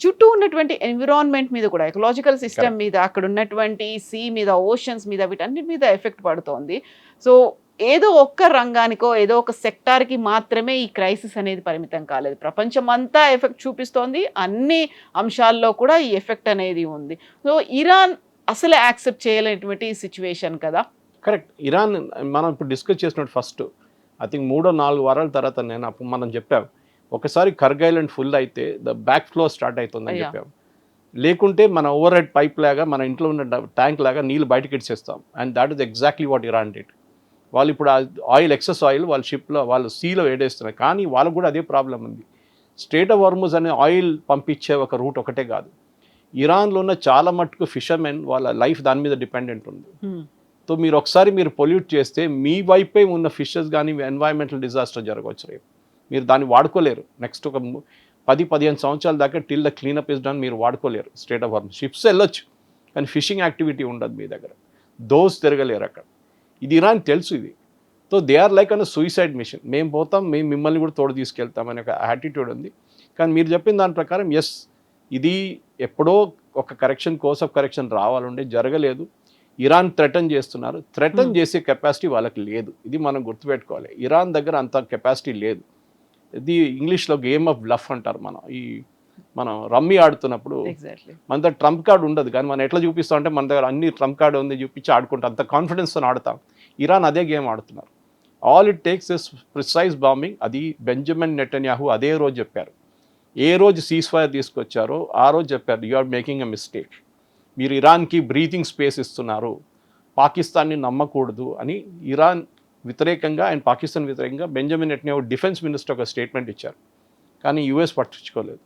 చుట్టూ ఉన్నటువంటి ఎన్విరాన్మెంట్ మీద కూడా, ఎకలాజికల్ సిస్టమ్ మీద, అక్కడ ఉన్నటువంటి సీ మీద, ఓషన్స్ మీద, వీటన్నిటి మీద ఎఫెక్ట్ పడుతోంది. సో ఏదో ఒక్క రంగానికో ఏదో ఒక సెక్టార్కి మాత్రమే ఈ క్రైసిస్ అనేది పరిమితం కాలేదు, ప్రపంచం అంతా ఎఫెక్ట్ చూపిస్తోంది. అన్ని అంశాల్లో కూడా ఈ ఎఫెక్ట్ అనేది ఉంది. సో ఇరాన్ అసలు యాక్సెప్ట్ చేయలేనటువంటి సిచ్యువేషన్ కదా. కరెక్ట్. ఇరాన్ మనం ఇప్పుడు డిస్కస్ చేసినట్టు ఫస్ట్ ఐ థింక్ 3-4 వారాల తర్వాత మనం చెప్పాం ఒకసారి కార్గ్ ఐలాండ్ ఫుల్ అయితే ద బ్యాక్ ఫ్లో స్టార్ట్ అవుతుందని చెప్పాం. లేకుంటే మన ఓవర్ హెడ్ పైప్ లాగా మన ఇంట్లో ఉన్న ట్యాంక్ లాగా నీళ్ళు బయటకి ఇచ్చేస్తాం. And that is exactly what Iran did. వాళ్ళు ఇప్పుడు ఆయిల్ ఎక్సెస్ ఆయిల్ వాళ్ళ షిప్లో వాళ్ళు సీలో వేడేస్తున్నారు. కానీ వాళ్ళకు కూడా అదే ప్రాబ్లం ఉంది. స్ట్రైట్ ఆఫ్ హార్మజ్ అనే ఆయిల్ పంపించే ఒక రూట్ ఒకటే కాదు, ఇరాన్లో ఉన్న చాలా మట్టుకు ఫిషర్మెన్ వాళ్ళ లైఫ్ దాని మీద డిపెండెంట్ ఉంది. సో మీరు పొల్యూట్ చేస్తే మీ వైపే ఉన్న ఫిషెస్ కానీ ఎన్వైరన్మెంటల్ డిజాస్టర్ జరగవచ్చు. రేపు మీరు దాన్ని వాడుకోలేరు. నెక్స్ట్ ఒక 10-15 సంవత్సరాల దాకా till the cleanup is done మీరు వాడుకోలేరు స్ట్రైట్ ఆఫ్ హార్మజ్. షిప్స్ వెళ్ళొచ్చు కానీ ఫిషింగ్ యాక్టివిటీ ఉండదు మీ దగ్గర, దోస్ తిరగలేరు అక్కడ. ఇది ఇరాన్ తెలుసు ఇది. So they are like an suicide mission. మేము పోతాం, మేము మిమ్మల్ని కూడా తోడు తీసుకెళ్తాం అనే ఒక యాటిట్యూడ్ ఉంది. కానీ మీరు చెప్పిన దాని ప్రకారం ఎస్, ఇది ఎప్పుడో ఒక కోర్స్ ఆఫ్ కరెక్షన్ రావాలంటే జరగలేదు. ఇరాన్ థ్రెటన్ చేస్తున్నారు. థ్రెటన్ చేసే కెపాసిటీ వాళ్ళకి లేదు. ఇది మనం గుర్తుపెట్టుకోవాలి. ఇరాన్ దగ్గర అంత కెపాసిటీ లేదు. ఇది ఇంగ్లీష్లో గేమ్ ఆఫ్ బ్లఫ్ అంటారు. మనం రమ్మీ ఆడుతున్నప్పుడు మన దగ్గర ట్రంప్ కార్డ్ ఉండదు, కానీ మనం ఎట్లా చూపిస్తాం అంటే మన దగ్గర అన్ని ట్రంప్ కార్డ్ ఉంది చూపించి ఆడుకుంటాం, అంత కాన్ఫిడెన్స్తో ఆడతాం. ఇరాన్ అదే గేమ్ ఆడుతున్నారు. All it takes is precise bombing. అది బెంజమిన్ నెటన్యాహు అదే రోజు చెప్పారు. ఏ రోజు సీజ్ ఫైర్ తీసుకొచ్చారో ఆ రోజు చెప్పారు, you are making a mistake, మీరు ఇరాన్కి బ్రీతింగ్ స్పేస్ ఇస్తున్నారు, పాకిస్తాన్ని నమ్మకూడదు అని ఇరాన్ వ్యతిరేకంగా అండ్ పాకిస్తాన్ వ్యతిరేకంగా బెంజమిన్ నెటన్యాహు డిఫెన్స్ మినిస్టర్ ఒక స్టేట్మెంట్ ఇచ్చారు. కానీ యూఎస్ పట్టించుకోలేదు.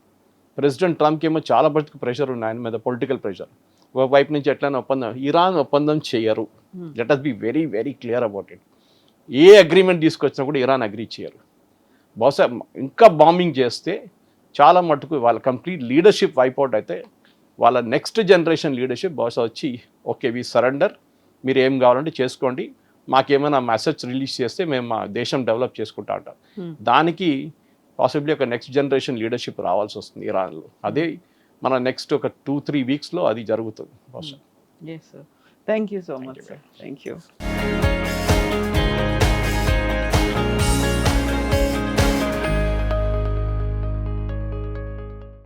ప్రెసిడెంట్ ట్రంప్కి ఏమో చాలా బతుకు ప్రెషర్ ఉంది ఆయన మీద, పొలిటికల్ ప్రెషర్. ఒక వైపు నుంచి ఎట్లయినా ఒప్పందం, ఇరాన్ ఒప్పందం చేయరు. Let us be very very clear about it. ఏ అగ్రిమెంట్ తీసుకొచ్చినా కూడా ఇరాన్ అగ్రీ చేయరు. బహుశా ఇంకా బాంబింగ్ చేస్తే చాలా మటుకు వాళ్ళ కంప్లీట్ లీడర్షిప్ వైపౌట్ అయితే వాళ్ళ నెక్స్ట్ జనరేషన్ లీడర్షిప్ బహుశా వచ్చి ఓకే వి సరెండర్, మీరు ఏం కావాలంటే చేసుకోండి, మాకేమైనా మెసేజ్ రిలీజ్ చేస్తే మేము మా దేశం డెవలప్ చేసుకుంటా అంటారు. దానికి పాసిబ్లీ ఒక నెక్స్ట్ జనరేషన్ లీడర్షిప్ రావాల్సి వస్తుంది ఇరాన్లో. అదే మన నెక్స్ట్ ఒక 2-3 వీక్స్లో అది జరుగుతుంది బహుశా. Thank you so much. Thank you.